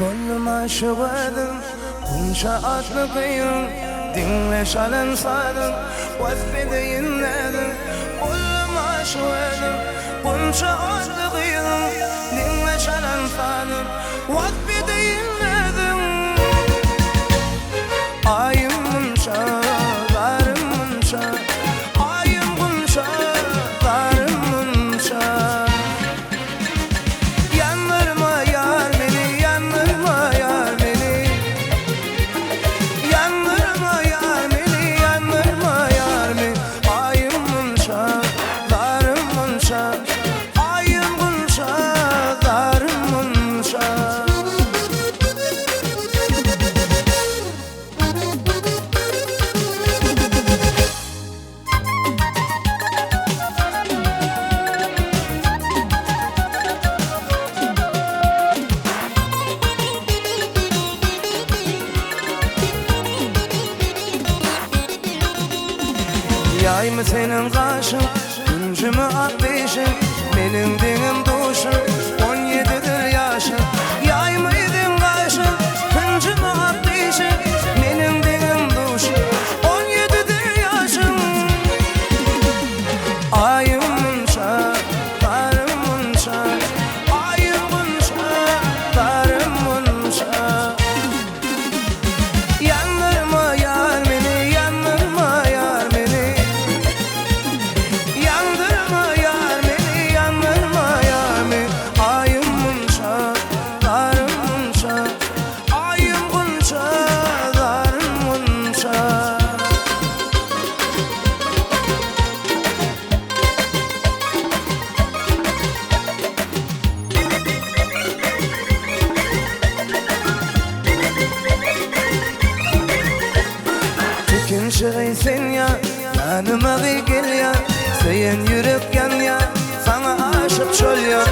Bollum aşık edim, bunca adlı kıyın. Dinle şalen sadım, vazbedeyin nedim. Bollum aşık edim, bunca adlı kıyın. Dinle şalen sadım, vazbedeyin nedim. Ayım bunca, zarım bunca. Ayım bunca, zarım bunca. Yandırma yar beni, yandırma yar beni. Yandırma yar beni, yandırma yar beni. Ayım bunca, zarım bunca. Ayım bunca, zarım bunca. Yay mı senin kaşın, güncü mü ateşin? Benim dinim duşun, 17'dir yaşın. Yay mıydın kaşın, güncü mü ateşin? Benim dinim duşun, 17'dir yaşın. Ayım bunca, zarım bunca. Ayım bunca, zarım bunca. Yandırma yar beni, yandırma yar beni. Yandırma yar beni, yandırma yar beni. Ayım bunca, zarım bunca. Ayım bunca, zarım bunca. Tekin şırıysın ya, yanıma gel ya. Seyen yürek yan ya, sana aşık çöl ya.